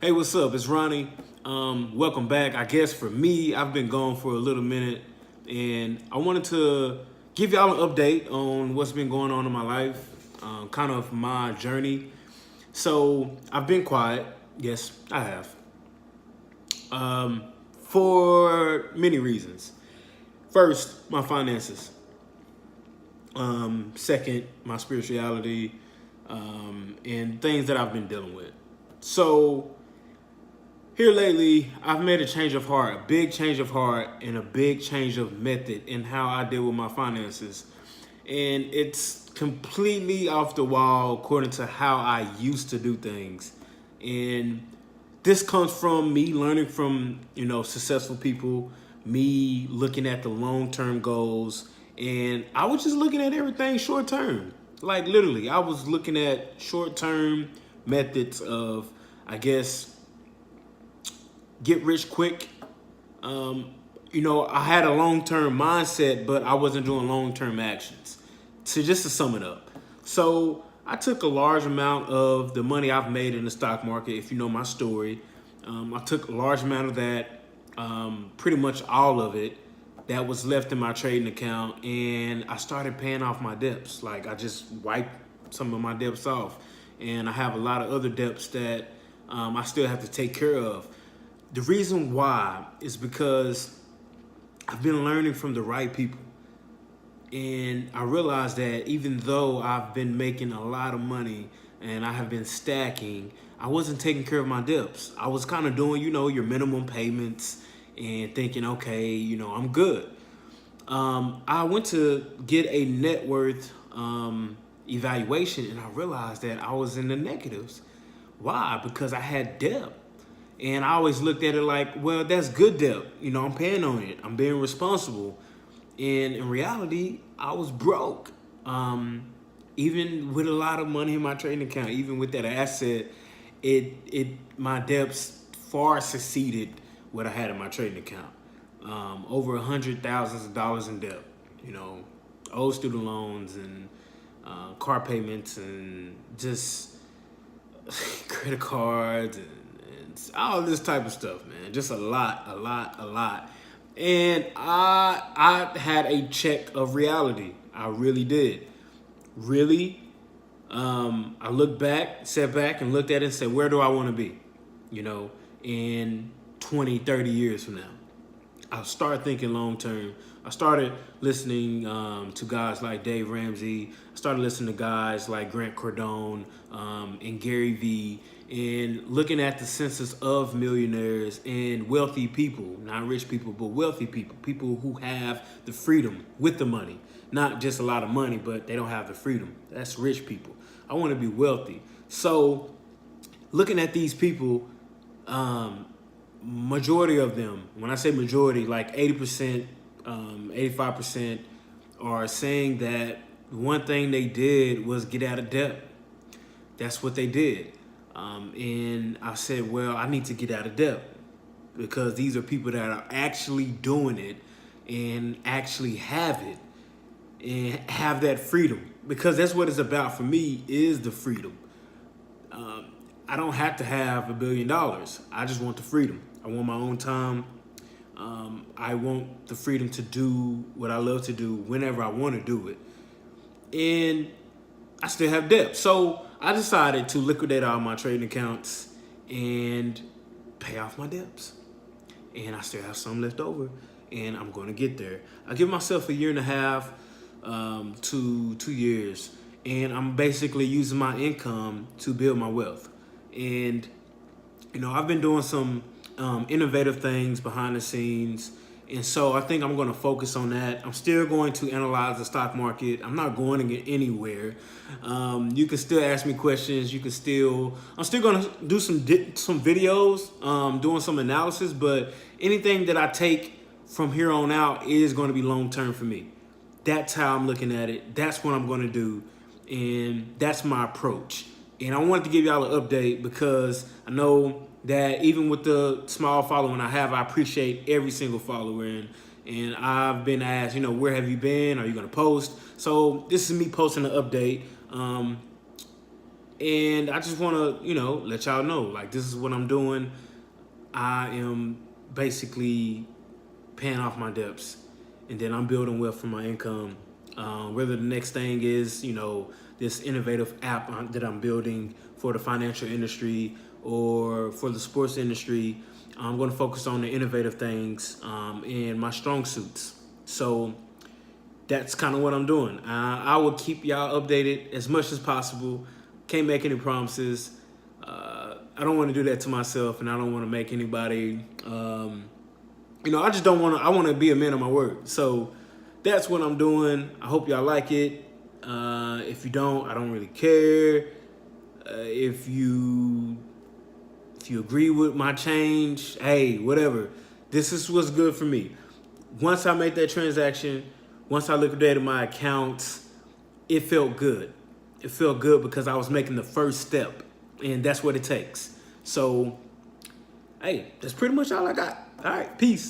Hey, what's up? It's Ronnie. Welcome back. I guess for me, I've been gone for a little minute, and I wanted to give y'all an update on what's been going on in my life, kind of my journey. So I've been quiet. Yes, I have. Um, for many reasons. First, my finances. Second, my spirituality, and things that I've been dealing with. So here lately, I've made a change of heart, a big change of heart, and a big change of method in how I deal with my finances. And it's completely off the wall according to how I used to do things. And this comes from me learning from, successful people, me looking at the long-term goals, and I was just looking at everything short term. Like literally, I was looking at short-term methods of, I guess, get rich quick. I had a long term mindset, but I wasn't doing long term actions. So just to sum it up, so I took a large amount of the money I've made in the stock market. If you know my story, I took a large amount of that, pretty much all of it that was left in my trading account, and I started paying off my debts. Like I just wiped some of my debts off, and I have a lot of other debts that I still have to take care of. The reason why is because I've been learning from the right people. And I realized that even though I've been making a lot of money and I have been stacking, I wasn't taking care of my debts. I was kind of doing, your minimum payments and thinking, okay, I'm good. I went to get a net worth evaluation, and I realized that I was in the negatives. Why? Because I had debt. And I always looked at it like, well, that's good debt. I'm paying on it. I'm being responsible. And in reality, I was broke. Even with a lot of money in my trading account, even with that asset, my debts far succeeded what I had in my trading account. Over $100,000 in debt. You know, old student loans and car payments and just credit cards and all this type of stuff, man. Just a lot. And I had a check of reality. I really did. Really, I looked back, sat back and looked at it and said, where do I want to be? In 20, 30 years from now. I started thinking long term. I started listening to guys like Dave Ramsey. I started listening to guys like Grant Cardone and Gary Vee, and looking at the census of millionaires and wealthy people, not rich people, but wealthy people, people who have the freedom with the money, not just a lot of money, but they don't have the freedom. That's rich people. I want to be wealthy. So looking at these people, majority of them, when I say majority, like 80%, 85% are saying that one thing they did was get out of debt. That's what they did. And I said, well, I need to get out of debt because these are people that are actually doing it and actually have it and have that freedom, because that's what it's about for me, is the freedom. I don't have to have $1 billion. I just want the freedom. I want my own time. I want the freedom to do what I love to do whenever I want to do it. And I still have debt. So I decided to liquidate all my trading accounts and pay off my debts. And I still have some left over, and I'm going to get there. I give myself a year and a half to 2 years, and I'm basically using my income to build my wealth. And, I've been doing some innovative things behind the scenes. And so I think I'm going to focus on that. I'm still going to analyze the stock market. I'm not going to get anywhere. You can still ask me questions. I'm still going to do some videos, doing some analysis. But anything that I take from here on out is going to be long term for me. That's how I'm looking at it. That's what I'm going to do. And that's my approach. And I wanted to give y'all an update because I know that even with the small following I have, I appreciate every single follower. And I've been asked, where have you been? Are you going to post? So this is me posting an update. And I just want to, let y'all know, like, this is what I'm doing. I am basically paying off my debts, and then I'm building wealth from my income. Whether the next thing is, this innovative app that I'm building for the financial industry or for the sports industry, I'm going to focus on the innovative things and my strong suits. So that's kind of what I'm doing. I will keep y'all updated as much as possible. Can't make any promises. I don't want to do that to myself, and I don't want to make anybody. I just don't want to. I want to be a man of my word. So that's what I'm doing. I hope y'all like it. If you don't, I don't really care. If you agree with my change, hey, whatever. This is what's good for me. Once I made that transaction, once I liquidated my accounts, it felt good. It felt good because I was making the first step, and that's what it takes. So, hey, that's pretty much all I got. All right, peace.